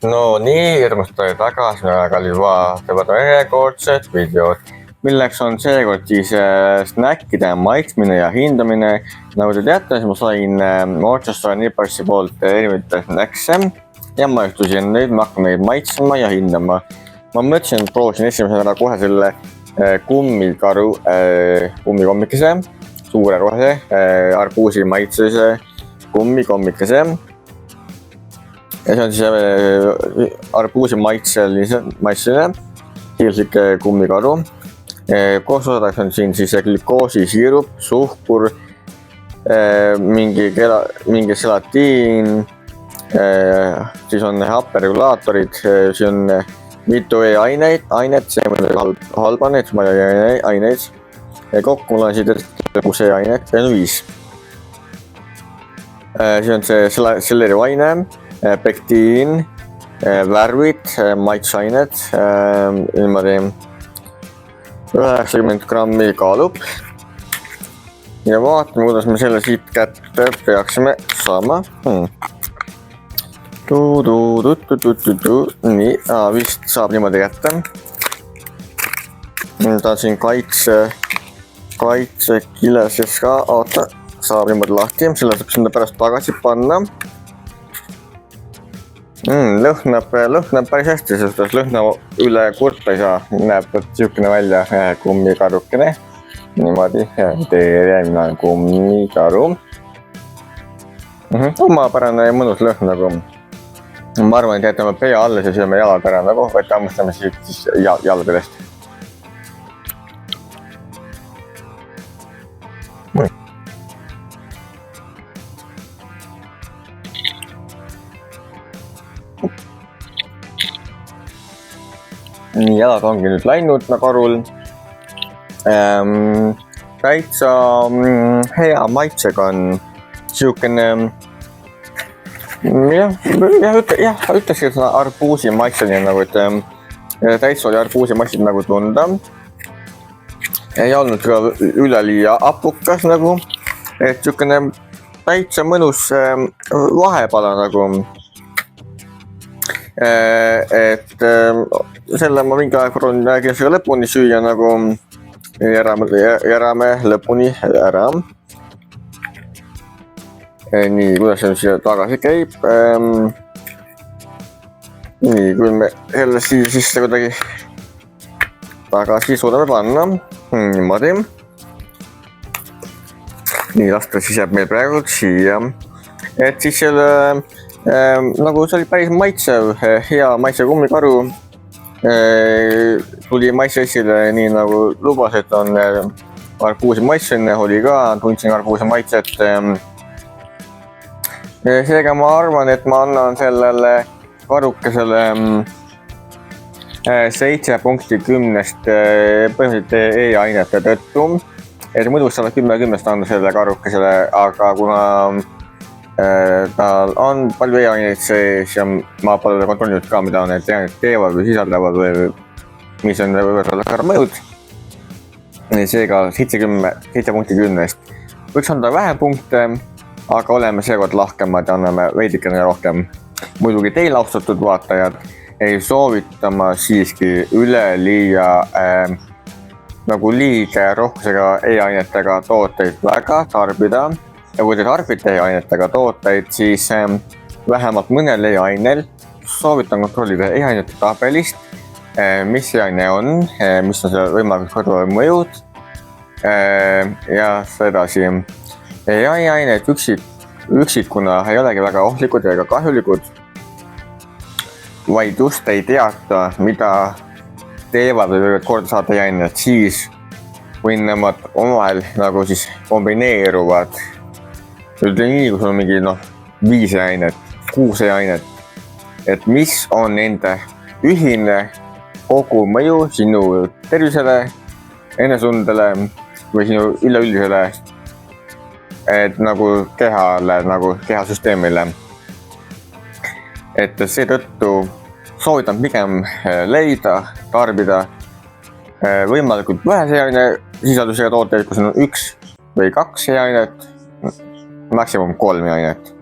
No nii, hirmust tuli tagasi, aga oli vaatavad ühekordsed videod, milleks on seekord siis snäkkide maitsmine ja hindamine. Nagu te teate, siis ma sain Orchestra Nippersi poolt erinevaid snäkse ja maistusin nüüd, ma hakkan neid maitsma ja hindama. Ma mõtlesin, et proovisin esimesena kohe selle kummikaru kummikommikese, suure rohese arbuusi maitselise kummikommikese. Ja see on siis arbuusi maitseline hiilslik kummikaru. Koos osadeks on siin siis glükoosisiirup, suhkur, mingi gelatiin, siis on happeregulaatorid, siis on mitu ainet, see on halba aineid. Kokku mul on siit 6 ainet, 5. Siis on see sellerivaine, pektiin, värvid, maitseained, niimoodi 90 grammi kaalub. Ja vaatame, kuidas me selle siit kätte peaksime saama. Nii, vist saab niimoodi kätte. Ta on siin kaitsekile sees ka, oota, saab niimoodi lahti, selle saab sinna pärast tagasi panna. Lõhnab päris hästi, sest lõhna üle kurta ei saa, näeb siukene välja kummikarukene. Niimoodi, tere, mina on kummikaru. Omapärane ja mõnus lõhn nagu. Ma arvan, et jätame pea alles ja sööme jalad ära nagu, vaid hammustame siis jalgadest. Nii, jalad ongi nüüd läinud karul. Täitsa hea maitsega on siukene, ütleks, et arbuusi maitseline nagu, et täitsa oli arbuusi maitseline nagu tunda. Ei olnud ka üleliia apukas nagu, et siukene täitsa mõnus vahepala nagu. Et selle ma mingi aeg proovin kindlasti lõpuni süüa nagu järame lõpuni ära. Nii, kuidas see siia tagasi käib. Nii, kui me selle sisse kuidagi tagasi suudame panna. Niimoodi. Nii, lasta siis jääb meil praegu siia. Et siis selle nagu see oli päris maitsev, hea maitsev kummikaru. Tuli maitse esile nii nagu lubas, et on arbuusi maitseline, oli ka, tundsin arbuusi maitset. Seega ma arvan, et ma annan sellele karukesele 7 punkti 10-st põhimõtteliselt e-ainete tõttu. Et muidu saab 10-10 anda sellele karukesele, aga kuna tal on palju e-aineid sees ja ma pole kontrollinud ka, mida need e-ained teevad või sisaldavad või mis on võib-olla mõjud. Seega 7 punkti 10-st. Võiks anda vähem punkte, aga oleme seekord lahkemad ja anname veidikene rohkem. Muidugi teil, austatud vaatajad, ei soovita ma siiski üleliia nagu liige rohkusega e-ainetega tooteid väga tarbida. Ja kui te tarbite e-ainetega tooteid, siis vähemalt mõnel e-ainel soovitan kontrollida e-ainete tabelist, mis e-aine on, mis on selle võimalikud kõrvalmõjud ja sedasi. E-ained üksikuna ei olegi väga ohtlikud ega kahjulikud, vaid just ei teata, mida teevad või võivad korda saada e-ained, siis kui nemad omavahel nagu siis kombineeruvad. Ütleme nii, kui sul on mingi 5 e-ainet, 6 e-ainet, et mis on nende ühine kogumõju sinu tervisele, enesundele või sinu üleüldisele nagu kehale, nagu kehasüsteemile. Et seetõttu soovitan pigem leida, tarbida võimalikult vähese e-aine sisaldusega tooteid, kus on 1 või 2 e-ainet, maksimum 3 e-ainet.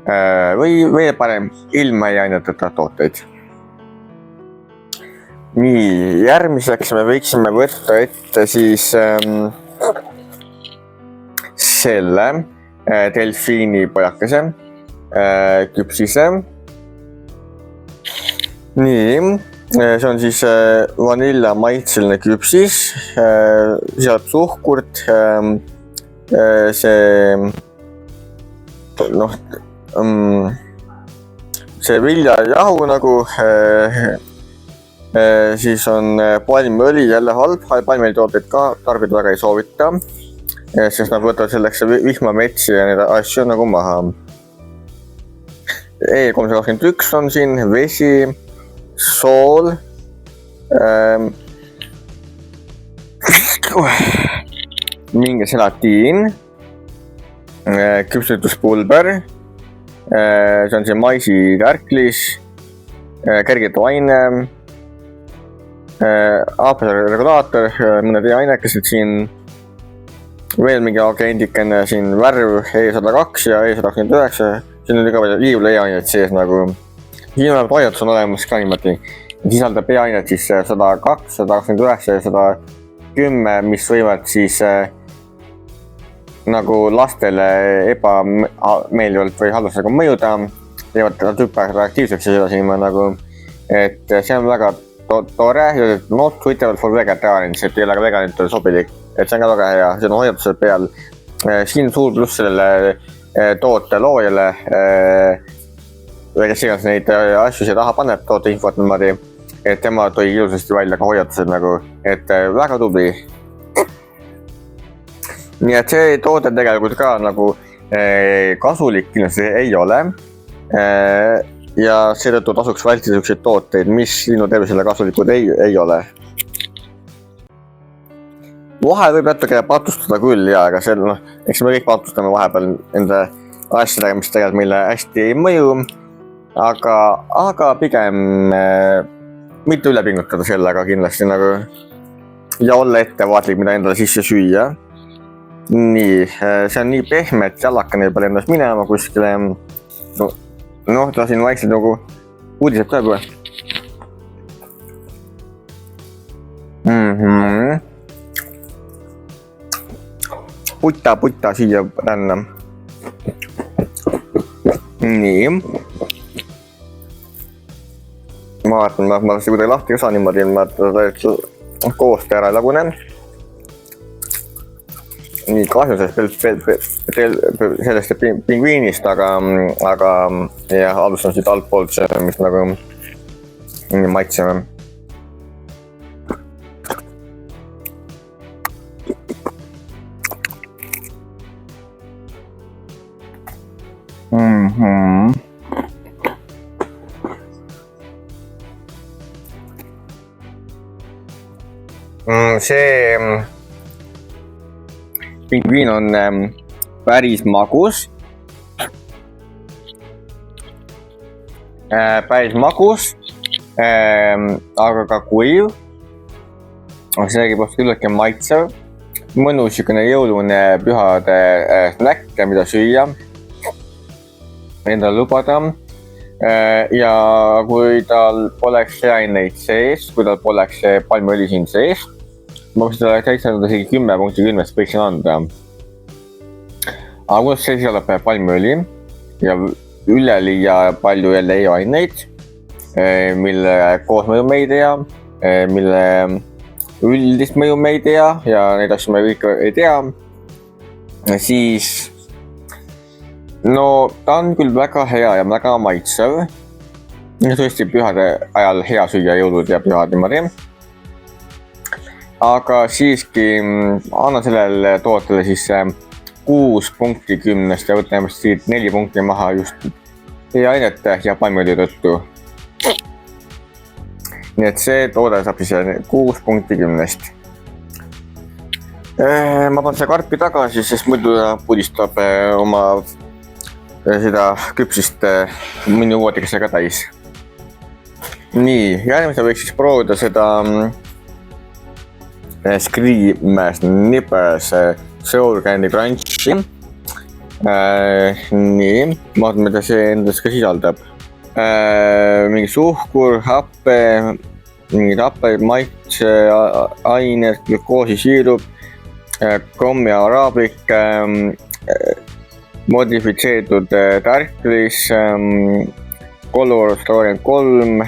või veel parem ilma aineõieteta tooteid. Nii, järgmiseks me võiksime võtta ette siis selle delfiini pojakese, küpsise. Nii, see on siis vanilla maitseline küpsis, sisaldab suhkurt, see viljajahu nagu, siis on palmiõli, jälle halb, palmiõli tooteid ka tarbida väga ei soovita, sest nad võtavad selleks vihmametsi ja neid asju nagu maha. E321 on siin, vesi, sool, mingi selatiin, küpsetuspulber, see on see maisikärklis, kergetoaine, happeregulaator, mõned ainekesed siin, veel mingi agendikene siin, värv E102 ja E129, siin on ka liivle e-ainet sees nagu. Siin on hoiatus on olemas ka niimoodi, sisaldab e-ainet siis 102, 129 ja 110, mis võivad siis nagu lastele ebameeldivalt või halvasti mõjuda, teevad nad hüperaktiivseks ja sedasi nagu, et see on väga tore, not suitable for vegetarians, et ei ole ka veganitele sobilik, et see on ka väga hea, see on hoiatuse peal. Siin suur pluss sellele toote loojale, kes iganes neid asju siia taha paneb, toote infot niimoodi, et tema tõi ilusasti välja ka hoiatused nagu, et väga tubli. Nii et see toode tegelikult ka nagu kasulik kindlasti ei ole. Ja seetõttu tasuks vältida selliseid tooteid, mis sinu tervisele kasulikud ei ole. Vahel võib natuke patustada küll, aga eks me kõik patustame vahepeal enda asjadega, mis tegelikult meile hästi ei mõju, aga pigem mitte üle pingutada sellega kindlasti nagu ja olla ettevaatlik, mida endale sisse süüa. Nii, see on nii pehme, et jalakane ei peale endast minema kuskile. Ta siin vaikselt nagu uudiseb ka juba. Putta siia ränna. Nii. Ma vaatan, ma see kuidagi lahti osa niimoodi, ma kooste ära ei lagune. Nii kahju sellest pingviinist, aga jah, alustan siit altpoolt see, mis nagu maitseme. See pingviin on päris magus. Aga ka kuiv. Sellegipärast küllaltki maitsev. Mõnus niisugune jõulune pühade snäkk, mida süüa. Endale lubada. Ja kui tal poleks aineid sees, kui tal poleks palmiõli siin sees, ma võiksin talle täitsa isegi 10.10 võiksin anda. Aga kuidas see sisaldab palmiõli ja üleliia palju jälle e-aineid, mille koosmõju me ei tea, mille üldist mõju me ei tea ja neid asju me kõik ei tea, siis ta on küll väga hea ja väga maitsev. Tõesti pühade ajal hea süüa jõulud ja pühad niimoodi. Aga siiski annan sellele tootele siis 6.10 ja võtame siit 4 punkti maha just e-ainete ja palmiõli tõttu. Nii et see toode saab siis 6.10. Ma panen seda karpi tagasi, sest muidu pudistab oma seda küpsist minu uuetikesega täis. Nii, järgmisena võiks siis proovida seda Scream Snippers Sour Candy Crunchi. Nii, vaatame, mida see endas ka sisaldab. Mingi suhkur, happe, mingid happed, maitseained, glükoosisiirup, komm ja araabik, modifitseeritud tärklis, kollurus 33,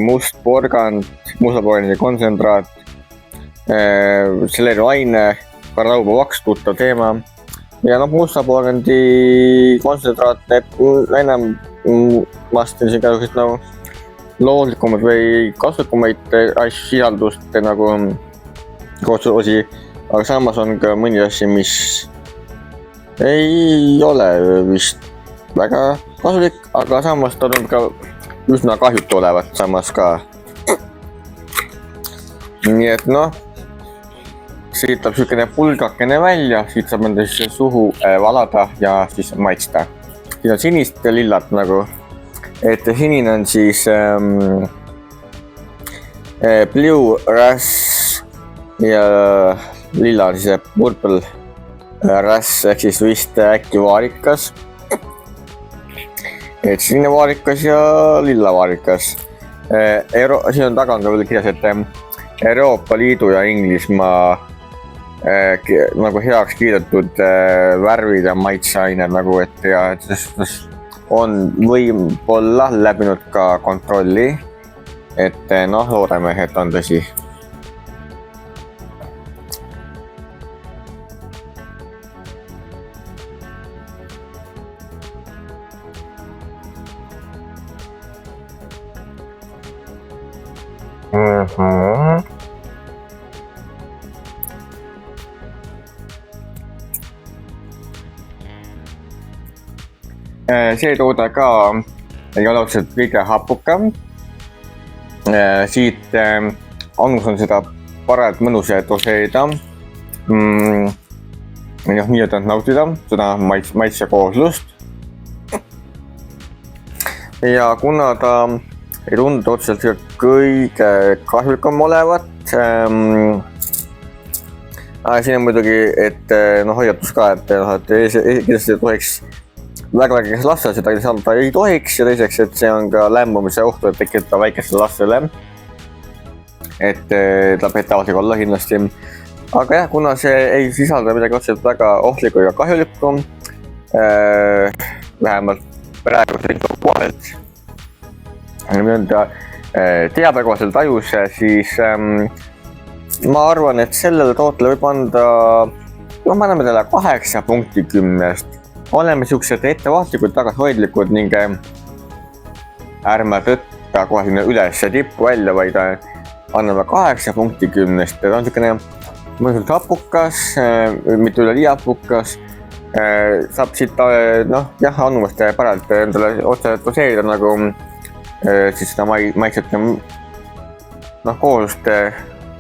must porgand, mustaporgandi kontsentraat, selleeriaine, karauba-vaks, tuttav teema. Ja mustaporgandi kontsentraat teeb enamasti sellised nagu loodlikumad või kasulikumaid sisaldust nagu koostusosi, aga samas on ka mõni asi, mis ei ole vist väga kasulik, aga samas ta tundub ka üsna kahjutu olevat samas ka. Nii et siit tuleb sükene pulgakene välja, siit saab enda siis suhu valada ja siis maitsta. Siin on sinist ja lillat nagu, et sinine on siis blue rass ja lilla on siis purple rass ehk siis vist äkki vaarikas. Et sinine vaarikas ja lilla vaarikas. Siin on taga on ka veel kirjas, et Euroopa Liidu ja Inglismaa nagu heaks kiidetud värvid ja maitseained nagu, et ja on võib-olla läbinud ka kontrolli, et loodame, et on tõsi. See toode ka ei ole otseselt kõige hapukam. Siit annus on seda parajalt mõnus doseerida. Nii-öelda nautida seda maitse kooslust. Ja kuna ta ei tundu otseselt kõige kahjulikam olevat, siin on muidugi, et hoiatus ka, et kindlasti tohiks väga kes lasta seda lisada ei tohiks ja teiseks, et see on ka lämbumise ohtu, et tekitab väikestele lastele. Et ta petavalt olla kindlasti. Aga jah, kuna see ei sisalda midagi otseselt väga ohtlikku ja kahjulikku, vähemalt praegu info kohaselt, teabe kohaselt tajus, siis ma arvan, et sellele tootele võib anda, me anname talle 8 punkti 10. Oleme siuksed ettevaatlikud, tagasihoidlikud ning ärme tõtta kohe sinna üles tippu välja, vaid anname 8 punkti 10. Ta on siukene mõnusalt hapukas, mitte üle liiga hapukas. Saab siit annumast paralt endale otse doseerida nagu siis seda maitset koolust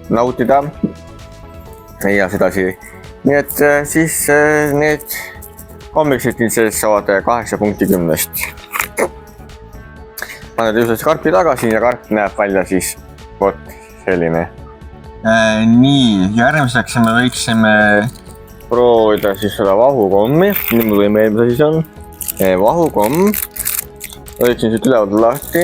nautida ja sedasi. Nii et siis need kommiksid nüüd sees saavad 8 punkti 10. Ma nüüd just karpi tagasi ja karp näeb välja siis vot selline. Nii, järgmiseks me võiksime proovida siis seda vahukommi. Nüüd mul võime eelmine siis on vahukomm. Võiksin siit ülevalt lahti.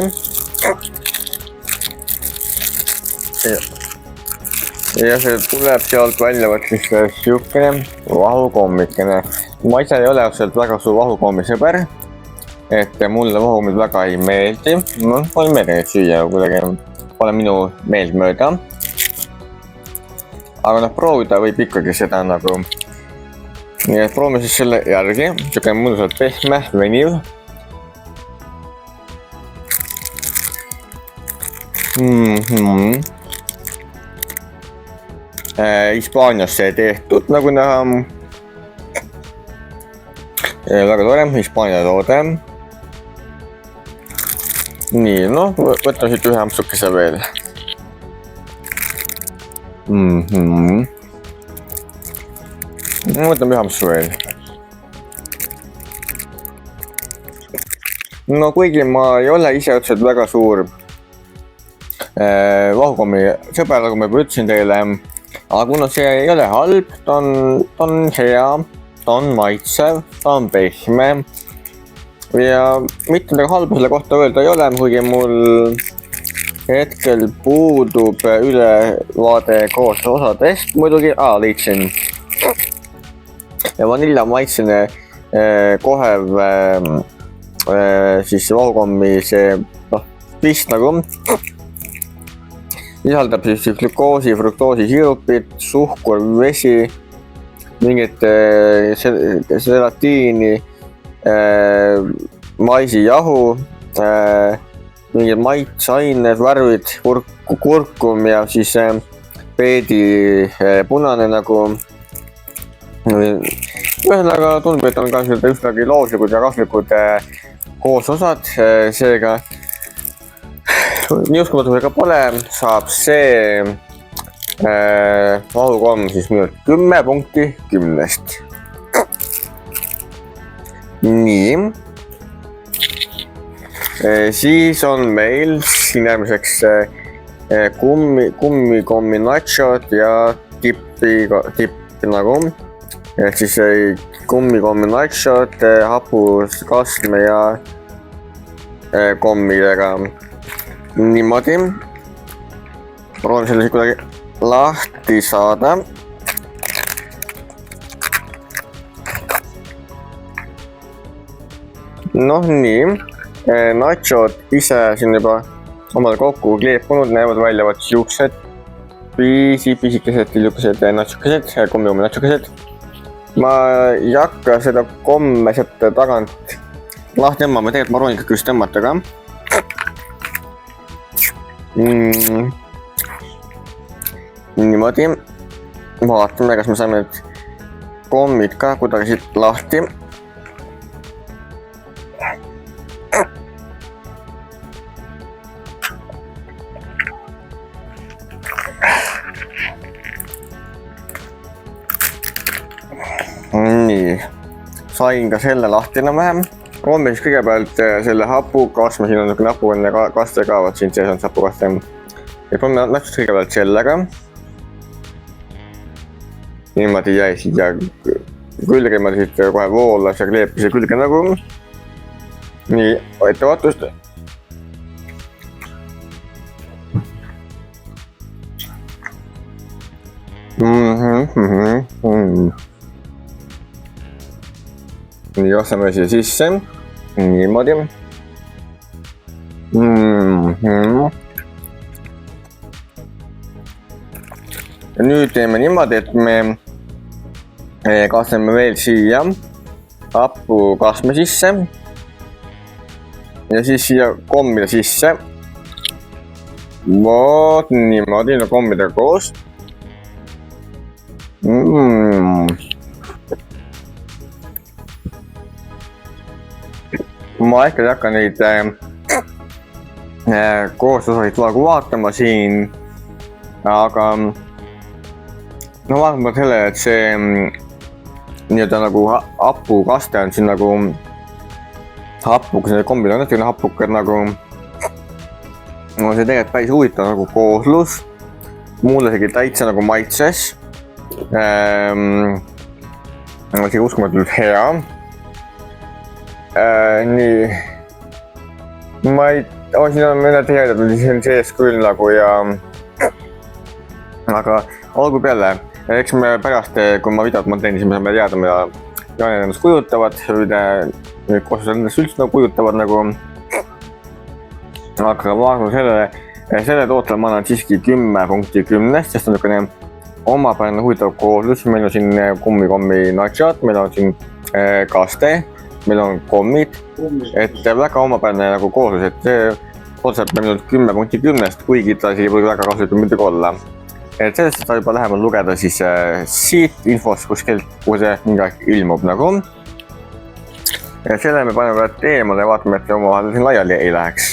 Ja see tuleb sealt välja võt siis siukene vahukommikene. Ma ise ei ole otseselt väga suur vahukommi sõber, et mulle vahukommid väga ei meeldi. Olen meelde süüa kuidagi, pole minu meeld mööda. Aga proovida võib ikkagi seda nagu. Nii et proovime siis selle järgi, siukene mõnusalt pehme, veniv. Hispaanias see tehtud, nagu näha. Väga tore, Hispaania toode. Nii, võtame siit ühe ampsukese veel. Võtame ühe ampsu veel. Kuigi ma ei ole ise otseselt väga suur vahukommi sõber, nagu ma juba ütlesin teile. Aga kuna see ei ole halb, ta on hea. ta on maitsev, ta on pehme ja mitte midagi halba selle kohta öelda ei ole, kuigi mul hetkel puudub ülevaade koostisosadest muidugi, leidsin. Ja vanilla maitsene kohev siis vahukommi see vist nagu sisaldab siis glükoosi, fruktoosi siirupit, suhkur, vesi, mingit selatiini, maisijahu, mingid maitseained, värvid, kurkum ja siis peedi punane nagu. Ühesõnaga tundub, et on ka üsnagi looduslikud ja kasvlikud koososad, seega nii uskumatu ega pole, saab see vahukomm siis minult 10 punkti 10-st. Nii. Siis on meil siin järgmiseks kummikommi nachod ja tipp nagu. Ehk siis kummikommi nachod, hapus kasme ja kommidega. Niimoodi. Proovin selle siis kuidagi lahti saada. Nii. Nachod ise siin juba omal kokku kleepunud, näevad välja siuksed pisikesed, tillukesed nachokesed, kommikommi nachokesed. Ma ei hakka seda komme sealt tagant lahti tõmbama, tegelikult ma proovin ikkagi just tõmmata ka. Niimoodi. Vaatame, kas me saame need kommid ka kuidagi siit lahti. Nii, sain ka selle lahti enam-vähem. Proovime siis kõigepealt selle hapukasme, siin on niisugune hapukene kaste ka, siin sees on see hapukaste. Ja proovime nähtust kõigepealt sellega. Niimoodi jäi siit ja külge ma siit kohe voolas ja kleepis külge nagu. Nii, ettevaatust. Nii, ostame siia sisse. Niimoodi. Ja nüüd teeme niimoodi, et me kasvame veel siia hapukasme sisse. Ja siis siia kommida sisse. Vot niimoodi, kommidega koos. Ma ikka ei hakka neid koostosasid vaatama siin, aga vaatama selle, et see nii-öelda nagu hapukaste on siin nagu hapukas, need kombid on natukene hapukad nagu. See tegelikult päris huvitav nagu kooslus. Mulle isegi täitsa nagu maitses. Isegi uskumatult hea. Nii, ma ei, siin on mõned teadjad, siin on sees küll nagu ja aga olgu peale, eks me pärast, kui ma videot monteen, siis me saame teada, mida jaanid ennast kujutavad, need kooslus ennast üldse nagu kujutavad nagu. Aga vaatame selle tootele ma annan siiski 10 punkti 10-st, sest on niisugune omapärane huvitav kooslus. Meil on siin kummikommi nachod, meil on siin kaste. Meil on kommid, et väga omapärane nagu kooslus, et see otseb minult 10 punkti 10-st, kuigi ta ei või väga kasulikult muidugi olla. Et sellest saab juba lähemal lugeda siis siit infost kuskilt, kuhu see mingi ilmub nagu. Selle me paneme eemale ja vaatame, et omavahel siin laiali ei läheks.